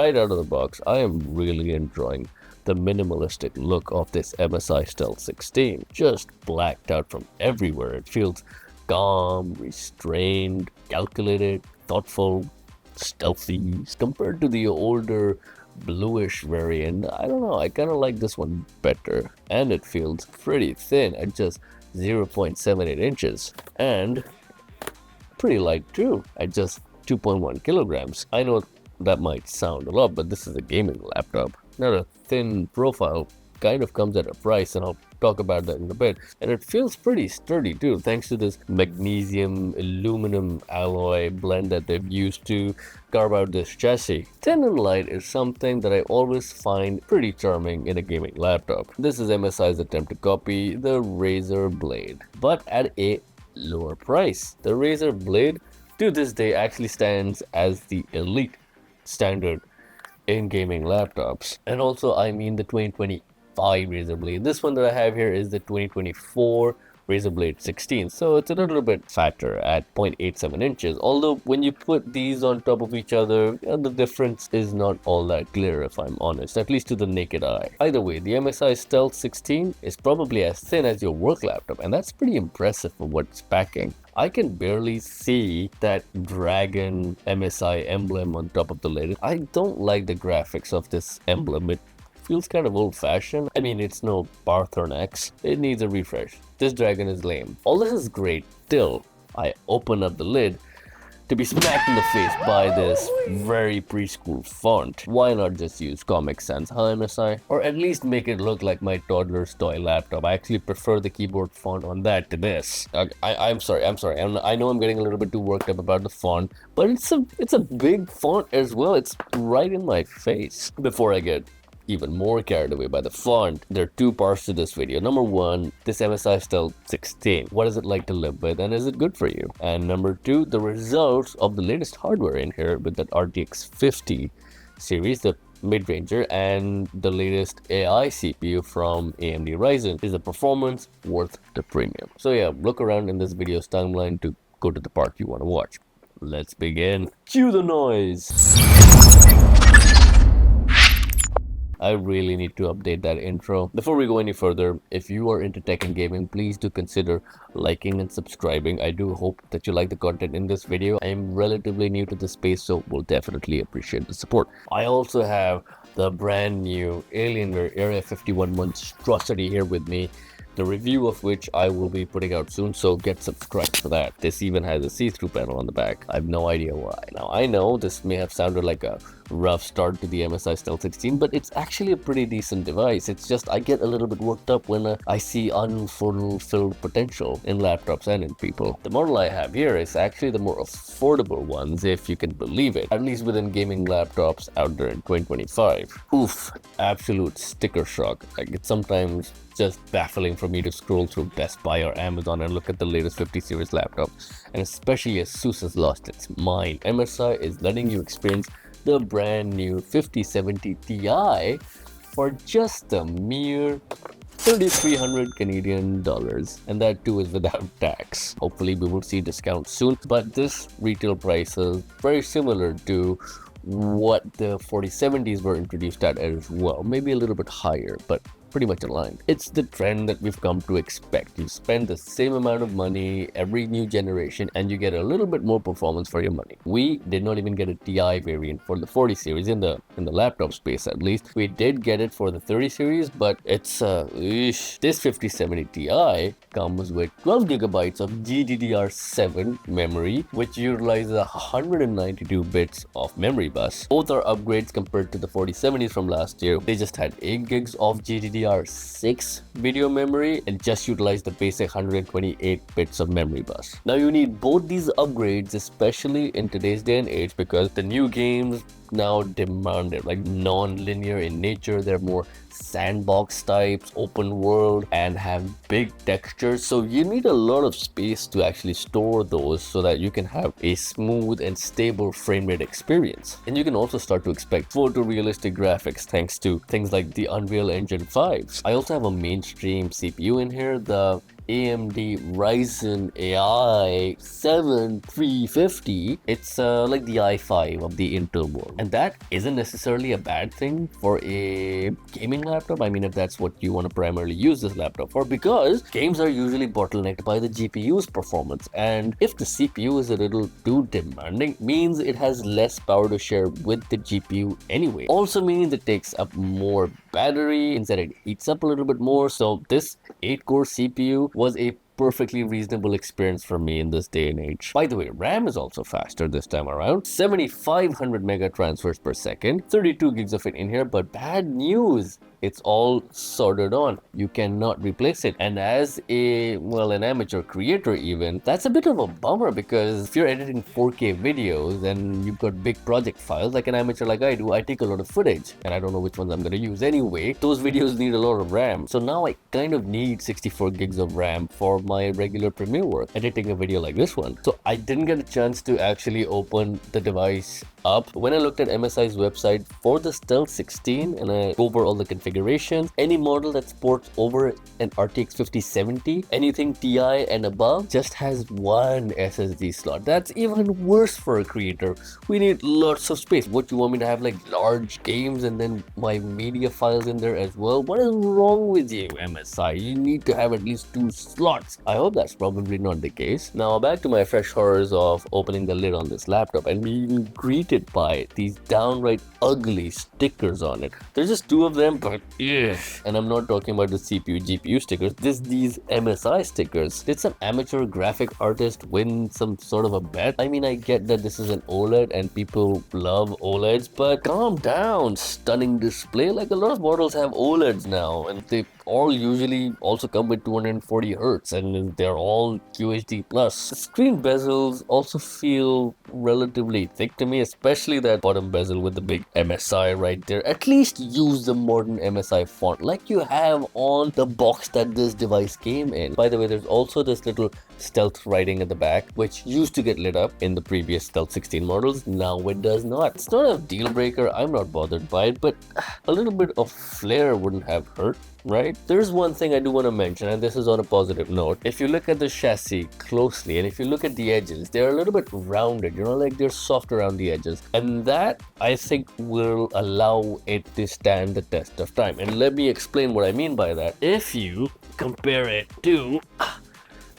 right out of the box, I am really enjoying the minimalistic look of this MSI Stealth 16. Just blacked out from everywhere. It feels calm, restrained, calculated, thoughtful, stealthy. Compared to the older bluish variant, I don't know, I kind of like this one better. And it feels pretty thin at just 0.78 inches. And pretty light too, at just 2.1 kilograms. I know that might sound a lot, but this is a gaming laptop, not a thin profile. Kind of comes at a price, and I'll talk about that in a bit. And it feels pretty sturdy too, thanks to this magnesium aluminum alloy blend that they've used to carve out this chassis. Thin and light is something that I always find pretty charming in a gaming laptop. This is MSI's attempt to copy the Razer Blade, but at a lower price. The Razer Blade to this day actually stands as the elite standard in gaming laptops. And also, I mean the 2025 Razer Blade. This one that I have here is the 2024 Razer Blade 16, so it's a little bit fatter at 0.87 inches. Although when you put these on top of each other, the difference is not all that clear, if I'm honest, at least to the naked eye. Either way, the MSI Stealth 16 is probably as thin as your work laptop, and that's pretty impressive for what it's packing. I can barely see that dragon MSI emblem on top of the lid. I don't like the graphics of this emblem. It feels kind of old-fashioned. I mean, it's no Parthenon X. It needs a refresh. This dragon is lame. All this is great till I open up the lid to be smacked in the face by this very preschool font. Why not just use Comic Sans, huh, MSI? Or at least make it look like my toddler's toy laptop. I actually prefer the keyboard font on that to this. I'm sorry. I know I'm getting a little bit too worked up about the font, but it's a big font as well. It's right in my face. Before I get even more carried away by the font, there are two parts to this video. Number one, this MSI Stealth 16. What is it like to live with, and is it good for you? And number two, the results of the latest hardware in here with that RTX 50 series, the mid-ranger, and the latest AI CPU from AMD Ryzen. Is the performance worth the premium? So yeah, look around in this video's timeline to go to the part you want to watch. Let's begin. Cue the noise. I really need to update that intro. Before we go any further, if you are into tech and gaming, please do consider liking and subscribing. I do hope that you like the content in this video. I am relatively new to the space, so we'll definitely appreciate the support. I also have the brand new Alienware Area 51 monstrosity here with me, the review of which I will be putting out soon, so get subscribed for that. This even has a see-through panel on the back. I have no idea why. Now, I know this may have sounded like a rough start to the MSI Stealth 16, but it's actually a pretty decent device. It's just I get a little bit worked up when I see unfulfilled potential in laptops and in people. The model I have here is actually the more affordable ones, if you can believe it, at least within gaming laptops out there in 2025. Oof, absolute sticker shock. Like, it's sometimes just baffling for me to scroll through Best Buy or Amazon and look at the latest 50 series laptop, and especially as ASUS has lost its mind. MSI is letting you experience the brand new 5070 Ti for just a mere 3,300 Canadian dollars, and that too is without tax. Hopefully we will see discounts soon, but this retail price is very similar to what the 4070s were introduced at as well, maybe a little bit higher, but pretty much aligned. It's the trend that we've come to expect. You spend the same amount of money every new generation and you get a little bit more performance for your money. We did not even get a Ti variant for the 40 series in the laptop space, at least. We did get it for the 30 series, but it's this 5070 Ti comes with 12 gigabytes of GDDR7 memory, which utilizes 192 bits of memory bus. Both are upgrades compared to the 4070s from last year. They just had 8 gigs of GDDR6 video memory and just utilize the basic 128 bits of memory bus. Now you need both these upgrades, especially in today's day and age, because the new games now demand it, like non-linear in nature. They're more sandbox types, open world, and have big textures, so you need a lot of space to actually store those so that you can have a smooth and stable frame rate experience. And you can also start to expect photorealistic graphics thanks to things like the Unreal Engine 5. I also have a mainstream CPU in here, the AMD Ryzen AI 7350. It's like the i5 of the Intel world. And that isn't necessarily a bad thing for a gaming laptop. I mean, if that's what you want to primarily use this laptop for, because games are usually bottlenecked by the GPU's performance. And if the CPU is a little too demanding, means it has less power to share with the GPU anyway. Also means it takes up more battery, instead it heats up a little bit more. So this 8-core CPU was a perfectly reasonable experience for me in this day and age. By the way, RAM is also faster this time around. 7500 mega transfers per second, 32 gigs of it in here, but bad news. It's all soldered on. You cannot replace it. And as an amateur creator even, that's a bit of a bummer, because if you're editing 4K videos and you've got big project files, like an amateur like I do, I take a lot of footage and I don't know which ones I'm going to use anyway. Those videos need a lot of RAM. So now I kind of need 64 gigs of RAM for my regular Premiere work, editing a video like this one. So I didn't get a chance to actually open the device up. When I looked at MSI's website for the Stealth 16 and I go over all the configurations, any model that supports over an RTX 5070, anything Ti and above, just has one SSD slot. That's even worse for a creator. We need lots of space. What, you want me to have like large games and then my media files in there as well? What is wrong with you, MSI? You need to have at least 2 slots. I hope that's probably not the case. Now back to my fresh horrors of opening the lid on this laptop and being greeted by these downright ugly stickers on it. There's just 2 of them, but yeah. And I'm not talking about the CPU, GPU stickers. These MSI stickers. Did some amateur graphic artist win some sort of a bet? I mean, I get that this is an OLED and people love OLEDs, but calm down. Stunning display. Like, a lot of models have OLEDs now, and they all usually also come with 240 Hz and they're all QHD+. The screen bezels also feel relatively thick to me, especially that bottom bezel with the big MSI right there. At least use the modern MSI font like you have on the box that this device came in. By the way, there's also this little stealth writing at the back, which used to get lit up in the previous Stealth 16 models. Now it does not. It's not a deal breaker. I'm not bothered by it, but a little bit of flair wouldn't have hurt, right? There's one thing I do want to mention, and this is on a positive note. If you look at the chassis closely and if you look at the edges, they're a little bit rounded, you know, like they're soft around the edges, and that I think will allow it to stand the test of time. And let me explain what I mean by that. If you compare it to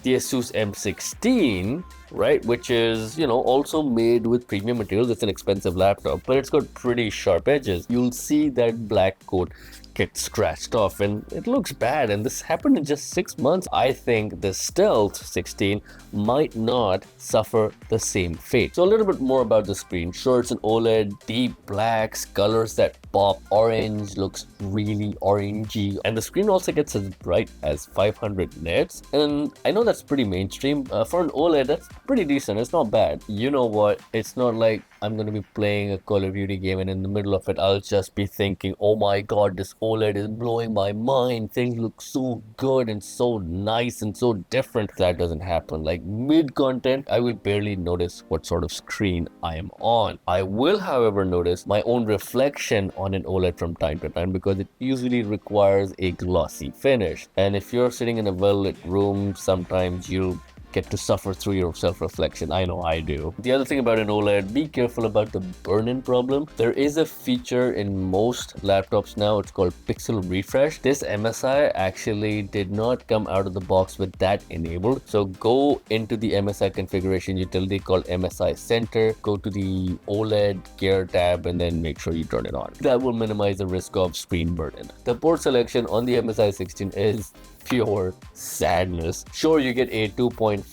the Asus M16, right, which is, you know, also made with premium materials. It's an expensive laptop, but it's got pretty sharp edges. You'll see that black coat get scratched off and it looks bad, and this happened in just 6 months. I think the Stealth 16 might not suffer the same fate. So a little bit more about the screen. Sure, it's an OLED, deep blacks, colors that pop, orange looks really orangey, and the screen also gets as bright as 500 nits, and I know that's pretty mainstream. For an OLED, that's pretty decent. It's not bad. You know what, it's not like I'm gonna be playing a Call of Duty game and in the middle of it I'll just be thinking, oh my god, this OLED is blowing my mind, things look so good and so nice and so different. That doesn't happen. Like, mid content, I will barely notice what sort of screen I am on. I will, however, notice my own reflection on an OLED from time to time, because it usually requires a glossy finish, and if you're sitting in a well-lit room, sometimes you'll get to suffer through your self-reflection. I know I do. The other thing about an OLED, be careful about the burn-in problem. There is a feature in most laptops now, it's called pixel refresh. This MSI actually did not come out of the box with that enabled. So go into the MSI configuration utility called MSI Center, go to the OLED gear tab, and then make sure you turn it on. That will minimize the risk of screen burn-in. The port selection on the MSI 16 is pure sadness. Sure, you get a 2.5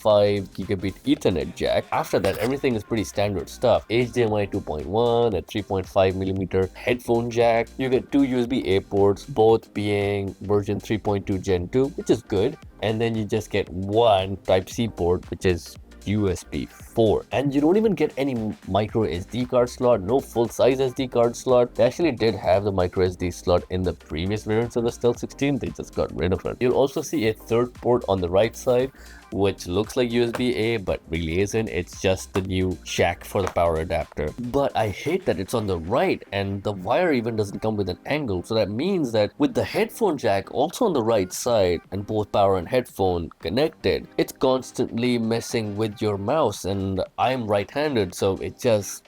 gigabit Ethernet jack. After that, everything is pretty standard stuff. HDMI 2.1, a 3.5 millimeter headphone jack. You get 2 USB-A ports, both being version 3.2 Gen 2, which is good. And then you just get 1 Type-C port, which is USB 4, and you don't even get any micro SD card slot, no full-size SD card slot. They actually did have the micro SD slot in the previous variants of the Stealth 16, they just got rid of it. You'll also see a third port on the right side, which looks like USB-A but really isn't. It's just the new jack for the power adapter. But I hate that it's on the right and the wire even doesn't come with an angle. So that means that with the headphone jack also on the right side and both power and headphone connected, it's constantly messing with your mouse, and I'm right-handed, so it just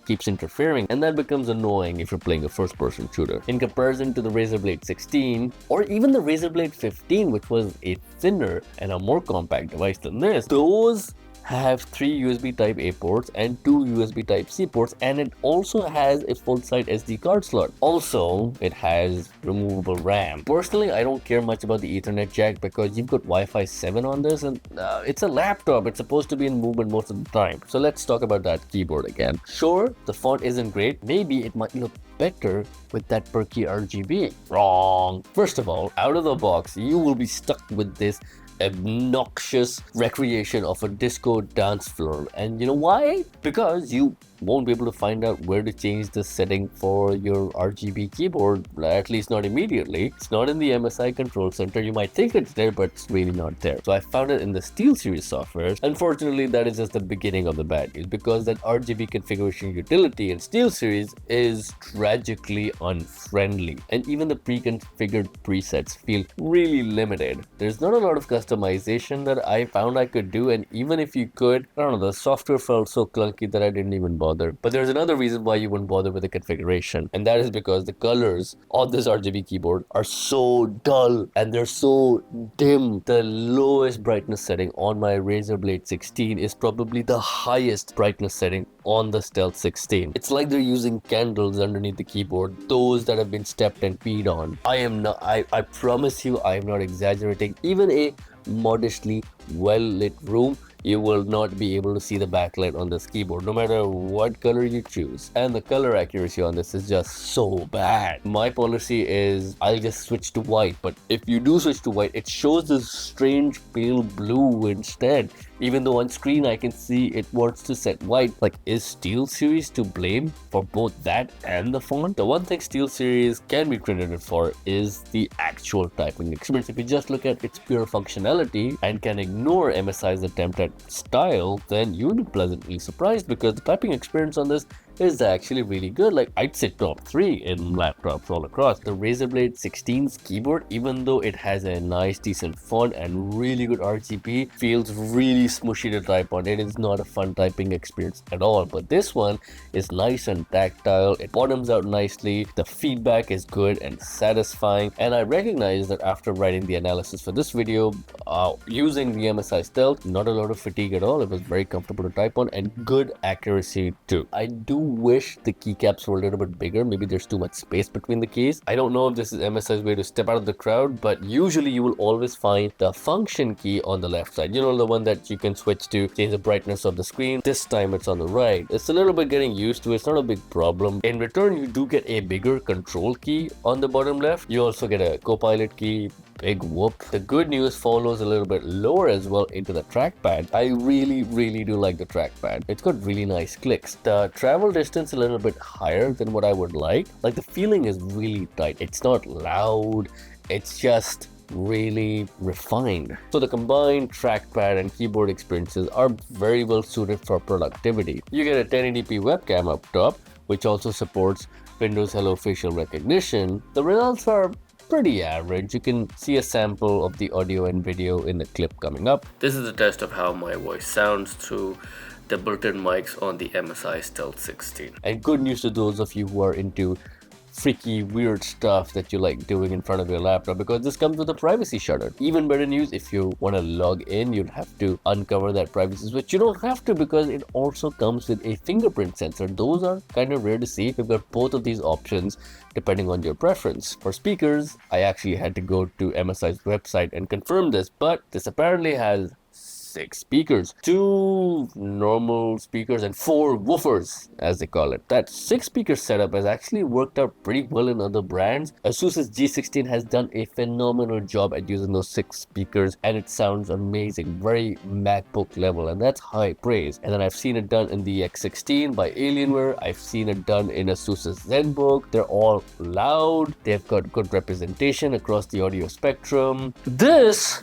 keeps interfering, and that becomes annoying if you're playing a first-person shooter. In comparison to the Razer Blade 16 or even the Razer Blade 15, which was a thinner and a more compact device than this, those have 3 USB type A ports and 2 USB type C ports, and it also has a full-size SD card slot. Also, it has removable RAM. Personally, I don't care much about the Ethernet jack because you've got Wi-Fi 7 on this, and it's a laptop. It's supposed to be in movement most of the time. So let's talk about that keyboard again. Sure, the font isn't great. Maybe it might look better with that perky RGB. Wrong. First of all, out of the box, you will be stuck with this obnoxious recreation of a disco dance floor. And you know why? Because you won't be able to find out where to change the setting for your RGB keyboard, at least not immediately. It's not in the MSI control center. You might think it's there, but it's really not there. So I found it in the SteelSeries software. Unfortunately, that is just the beginning of the bad news, because that RGB configuration utility in SteelSeries is tragically unfriendly, and even the pre-configured presets feel really limited. There's not a lot of customization that I found I could do, and even if you could, I don't know, the software felt so clunky that I didn't even bother. But there's another reason why you wouldn't bother with the configuration, and that is because the colors on this RGB keyboard are so dull and they're so dim. The lowest brightness setting on my Razer Blade 16 is probably the highest brightness setting on the Stealth 16. It's like they're using candles underneath the keyboard, those that have been stepped and peed on. I promise you, I am not exaggerating. Even a modestly well-lit room, you will not be able to see the backlight on this keyboard, no matter what color you choose. And the color accuracy on this is just so bad. My policy is I'll just switch to white, but if you do switch to white, it shows this strange pale blue instead. Even though on screen I can see it wants to set white. Like, is SteelSeries to blame for both that and the font? The one thing SteelSeries can be credited for is the actual typing experience. If you just look at its pure functionality and can ignore MSI's attempt at style, then you'll be pleasantly surprised, because the typing experience on this is actually really good. Like, I'd say top 3 in laptops all across. The Razer Blade 16's keyboard, even though it has a nice decent font and really good RGB, feels really smushy to type on. It is not a fun typing experience at all. But this one is nice and tactile. It bottoms out nicely. The feedback is good and satisfying. And I recognize that after writing the analysis for this video, using the MSI Stealth, not a lot of fatigue at all. It was very comfortable to type on and good accuracy too. I do wish the keycaps were a little bit bigger. Maybe there's too much space between the keys. I don't know if this is MSI's way to step out of the crowd, but usually you will always find the function key on the left side. You know, the one that you can switch to change the brightness of the screen. This time it's on the right. It's a little bit getting used to. It's not a big problem. In return, you do get a bigger control key on the bottom left. You also get a co-pilot key. Big whoop. The good news follows a little bit lower as well into the trackpad. I really do like the trackpad. It's got really nice clicks. The travel distance a little bit higher than what I would like. Like, the feeling is really tight. It's not loud. It's just really refined. So the combined trackpad and keyboard experiences are very well suited for productivity. You get a 1080p webcam up top, which also supports Windows Hello facial recognition. The results are pretty average. You can see a sample of the audio and video in the clip coming up. This is a test of how my voice sounds through the built-in mics on the MSI Stealth 16. And good news to those of you who are into freaky, weird stuff that you like doing in front of your laptop, because this comes with a privacy shutter. Even better news, if you want to log in, you'll have to uncover that privacy switch. You don't have to, because it also comes with a fingerprint sensor. Those are kind of rare to see. We've got both of these options depending on your preference. For speakers, I actually had to go to MSI's website and confirm this, but this apparently has 6 speakers, 2 normal speakers and 4 woofers, as they call it. That 6 speaker setup has actually worked out pretty well in other brands. Asus's G16 has done a phenomenal job at using those 6 speakers, and it sounds amazing, very MacBook level, and that's high praise. And then I've seen it done in the X16 by Alienware. I've seen it done in Asus's ZenBook. They're all loud. They've got good representation across the audio spectrum. This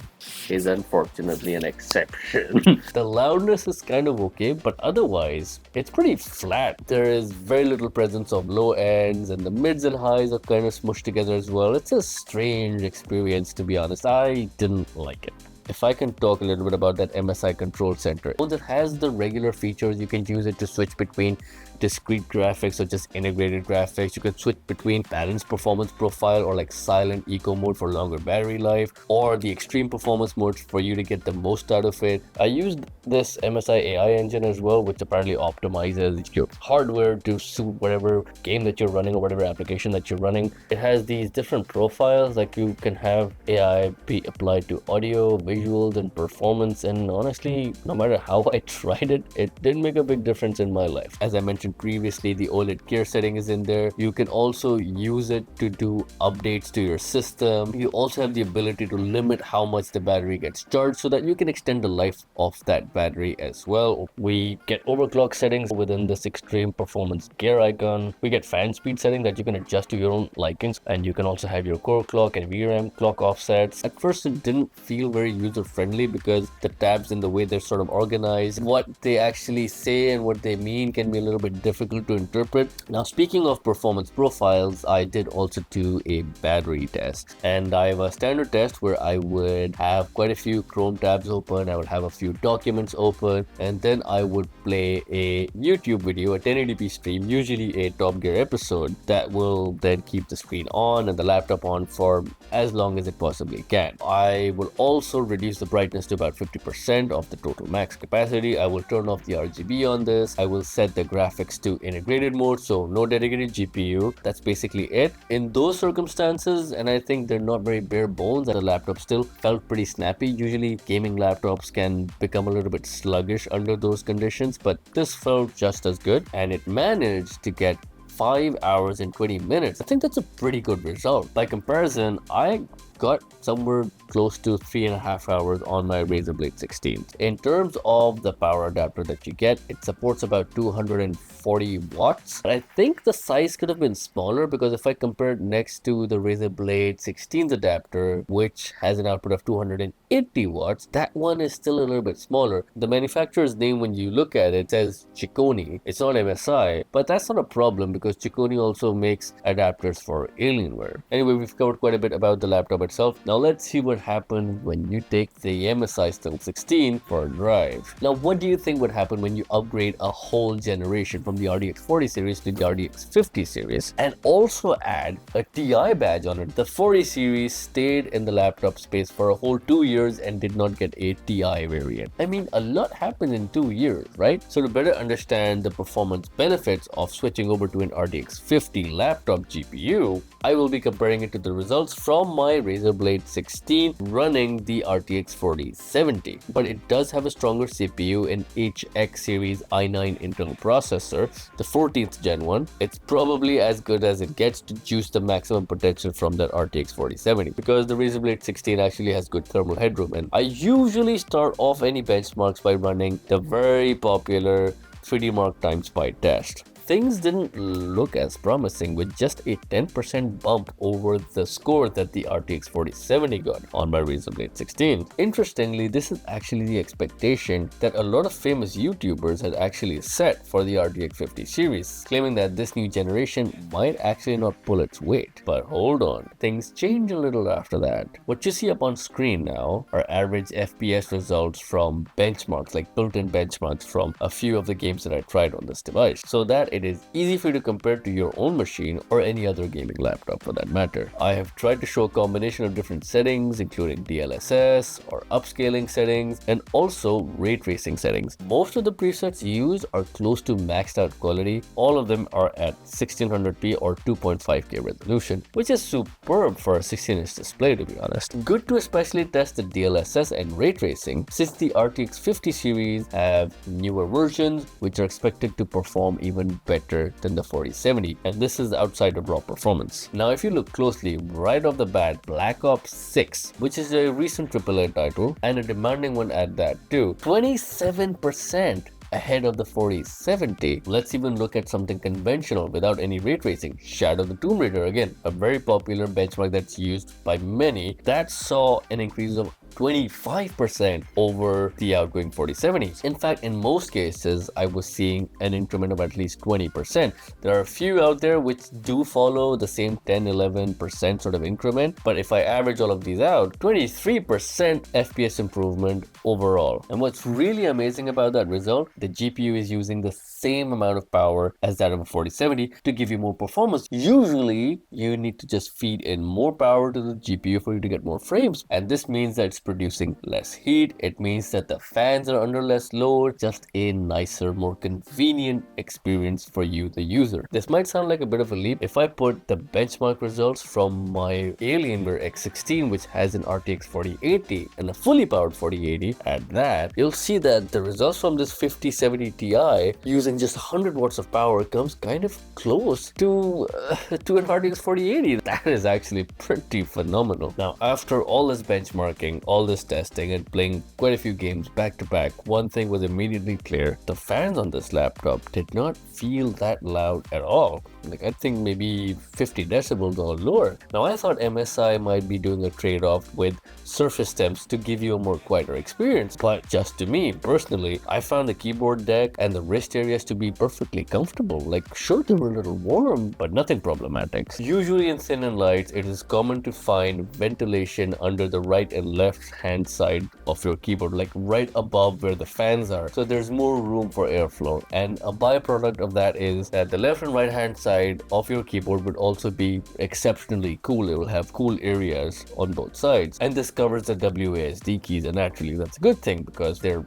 is unfortunately an exception. The loudness is kind of okay, but otherwise, it's pretty flat. There is very little presence of low ends, and the mids and highs are kind of smushed together as well. It's a strange experience, to be honest. I didn't like it. If I can talk a little bit about that MSI control center, it has the regular features. You can use it to switch between discrete graphics or just integrated graphics. You can switch between balanced performance profile or like silent eco mode for longer battery life, or the extreme performance mode for you to get the most out of it. I used this MSI AI engine as well, which apparently optimizes your hardware to suit whatever game that you're running or whatever application that you're running. It has these different profiles, like you can have AI be applied to audio, visuals, and performance, and honestly, no matter how I tried it, it didn't make a big difference in my life. As I mentioned previously, the OLED gear setting is in there. You can also use it to do updates to your system. You also have the ability to limit how much the battery gets charged so that you can extend the life of that battery as well. We get overclock settings within this extreme performance gear icon. We get fan speed setting that you can adjust to your own likings, and you can also have your core clock and VRAM clock offsets. At first, it didn't feel very user friendly because the tabs and the way they're sort of organized, what they actually say and what they mean can be a little bit difficult to interpret. Now, speaking of performance profiles, I did also do a battery test, and I have a standard test where I would have quite a few Chrome tabs open, I would have a few documents open, and then I would play a YouTube video, a 1080p stream, usually a Top Gear episode, that will then keep the screen on and the laptop on for as long as it possibly can. I will also reduce the brightness to about 50% of the total max capacity. I will turn off the RGB on this. I will set the graphics to integrated mode, so no dedicated GPU. That's basically it. In those circumstances, and I think they're not very bare bones, the laptop still felt pretty snappy. Usually gaming laptops can become a little bit sluggish under those conditions, but this felt just as good, and it managed to get 5 hours and 20 minutes. I think that's a pretty good result. By comparison, I got somewhere close to 3.5 hours on my Razer Blade 16. In terms of the power adapter that you get, it supports about 240 watts. But I think the size could have been smaller, because if I compare it next to the Razer Blade 16's adapter, which has an output of 280 watts, that one is still a little bit smaller. The manufacturer's name, when you look at it, says Chicony. It's not MSI, but that's not a problem because Chicony also makes adapters for Alienware. Anyway, we've covered quite a bit about the laptop itself. Now let's see what happens when you take the MSI Stealth 16 for a drive. Now, what do you think would happen when you upgrade a whole generation from the RTX 40 series to the RTX 50 series and also add a TI badge on it? The 40 series stayed in the laptop space for a whole 2 years and did not get a TI variant. I mean, a lot happened in 2 years, right? So to better understand the performance benefits of switching over to an RTX 50 laptop GPU, I will be comparing it to the results from my Razer Blade 16 running the RTX 4070. But it does have a stronger CPU, an HX series i9 Intel processor, the 14th gen one. It's probably as good as it gets to juice the maximum potential from that RTX 4070, because the Razer Blade 16 actually has good thermal headroom, and I usually start off any benchmarks by running the very popular 3D Mark time spy test. Things didn't look as promising, with just a 10% bump over the score that the RTX 4070 got on my Razer Blade 16. Interestingly, this is actually the expectation that a lot of famous YouTubers had actually set for the RTX 50 series, claiming that this new generation might actually not pull its weight. But hold on, things change a little after that. What you see up on screen now are average FPS results from benchmarks, like built-in benchmarks from a few of the games that I tried on this device, so that it is easy for you to compare to your own machine or any other gaming laptop for that matter. I have tried to show a combination of different settings, including DLSS or upscaling settings, and also ray tracing settings. Most of the presets used are close to maxed out quality. All of them are at 1600p or 2.5K resolution, which is superb for a 16-inch display, to be honest. Good to especially test the DLSS and ray tracing, since the RTX 50 series have newer versions which are expected to perform even better than the 4070, and this is outside of raw performance. Now, if you look closely, right off the bat, Black Ops 6, which is a recent AAA title and a demanding one at that too, 27% ahead of the 4070. Let's even look at something conventional without any ray tracing. Shadow the Tomb Raider, again, a very popular benchmark that's used by many, that saw an increase of 25% over the outgoing 4070s. In fact, in most cases, I was seeing an increment of at least 20%. There are a few out there which do follow the same 10-11% sort of increment, but if I average all of these out, 23% FPS improvement overall. And what's really amazing about that result, the GPU is using the same amount of power as that of a 4070 to give you more performance. Usually, you need to just feed in more power to the GPU for you to get more frames, and this means that it's producing less heat. It means that the fans are under less load, just a nicer, more convenient experience for you, the user. This might sound like a bit of a leap. If I put the benchmark results from my Alienware X16, which has an RTX 4080 and a fully powered 4080 at that, you'll see that the results from this 5070 Ti using just 100 watts of power comes kind of close to an RTX 4080. That is actually pretty phenomenal. Now, after all this benchmarking, all this testing, and playing quite a few games back to back, one thing was immediately clear. The fans on this laptop did not feel that loud at all. Like, I think maybe 50 decibels or lower. Now, I thought MSI might be doing a trade-off with surface temps to give you a more quieter experience, but just to me personally, I found the keyboard deck and the wrist areas to be perfectly comfortable. Like, sure, they were a little warm, but nothing problematic. Usually in thin and lights, it is common to find ventilation under the right and left hand side of your keyboard, like right above where the fans are, so there's more room for airflow. And a byproduct of that is that the left and right hand side of your keyboard would also be exceptionally cool. It will have cool areas on both sides, and this covers the WASD keys, and actually that's a good thing because they're,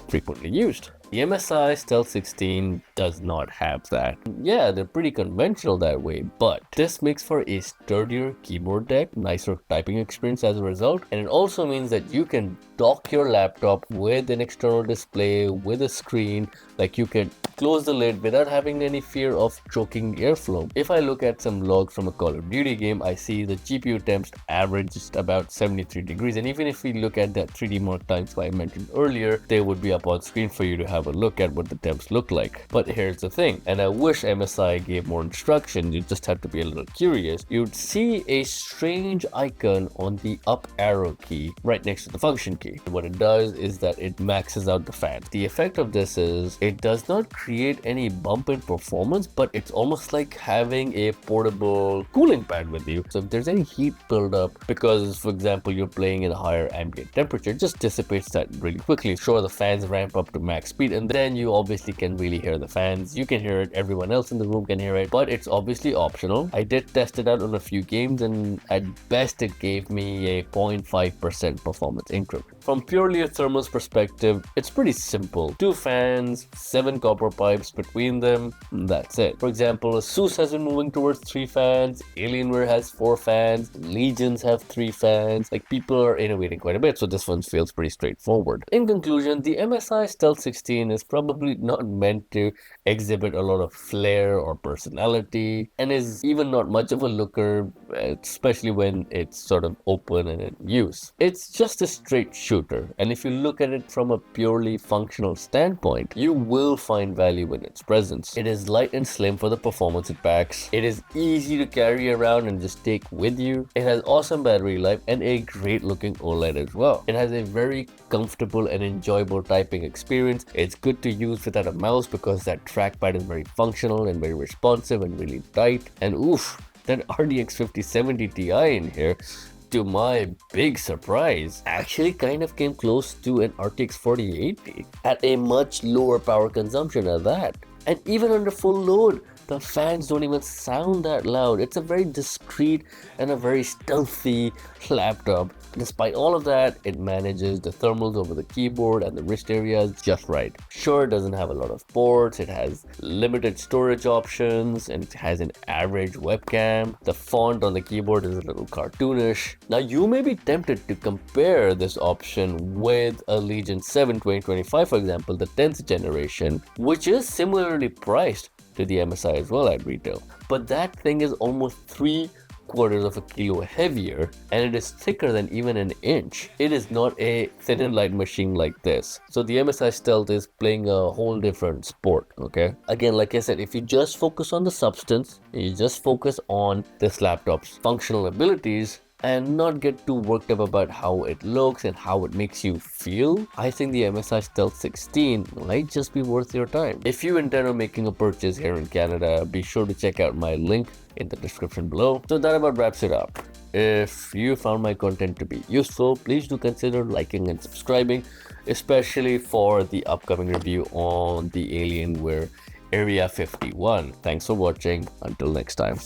frequently used. The MSI Stealth 16 does not have that. Yeah, they're pretty conventional that way, but this makes for a sturdier keyboard deck, nicer typing experience as a result, and it also means that you can dock your laptop with an external display, with a screen, like you can close the lid without having any fear of choking airflow. If I look at some logs from a Call of Duty game, I see the GPU temps average just about 73 degrees, and even if we look at that 3D mark times I mentioned earlier, they would be up on screen for you to have a look at what the temps look like. But here's the thing, and I wish MSI gave more instruction, you just have to be a little curious. You'd see a strange icon on the up arrow key right next to the function key. What it does is that it maxes out the fan. The effect of this is it does not create any bump in performance, but it's almost like having a portable cooling pad with you. So if there's any heat buildup because, for example, you're playing in a higher ambient temperature, it just dissipates that really quickly. Sure, the fans ramp up to max speed, and then you obviously can really hear the fans. You can hear it, everyone else in the room can hear it, but it's obviously optional. I did test it out on a few games, and at best it gave me a 0.5% performance increment. From purely a thermals perspective, it's pretty simple. 2 fans, 7 copper pipes between them, that's it. For example, ASUS has been moving towards 3 fans, Alienware has 4 fans, Legions have 3 fans. Like, people are innovating quite a bit, so this one feels pretty straightforward. In conclusion, the MSI Stealth 16 is probably not meant to exhibit a lot of flair or personality, and is even not much of a looker, especially when it's sort of open and in use. It's just a straight shooter, and if you look at it from a purely functional standpoint, you will find value in its presence. It is light and slim for the performance it packs. It is easy to carry around and just take with you. It has awesome battery life and a great looking OLED as well. It has a very comfortable and enjoyable typing experience. It's good to use without a mouse because that trackpad is very functional and very responsive and really tight. And oof, that RTX 5070 Ti in here, to my big surprise, actually kind of came close to an RTX 4080 at a much lower power consumption at that. And even under full load, the fans don't even sound that loud. It's a very discreet and a very stealthy laptop. Despite all of that, it manages the thermals over the keyboard and the wrist areas just right. Sure, it doesn't have a lot of ports, it has limited storage options, and it has an average webcam. The font on the keyboard is a little cartoonish. Now, you may be tempted to compare this option with a Legion 7 2025, for example, the 10th generation, which is similarly priced to the MSI as well at retail. But that thing is almost 3/4 of a kilo heavier, and it is thicker than even an inch. It is not a thin and light machine like this. So the MSI Stealth is playing a whole different sport, okay? Again, like I said, if you just focus on the substance, you just focus on this laptop's functional abilities, and not get too worked up about how it looks and how it makes you feel, I think the MSI Stealth 16 might just be worth your time. If you intend on making a purchase here in Canada, be sure to check out my link in the description below. So that about wraps it up. If you found my content to be useful, please do consider liking and subscribing, especially for the upcoming review on the Alienware Area 51. Thanks for watching. Until next time.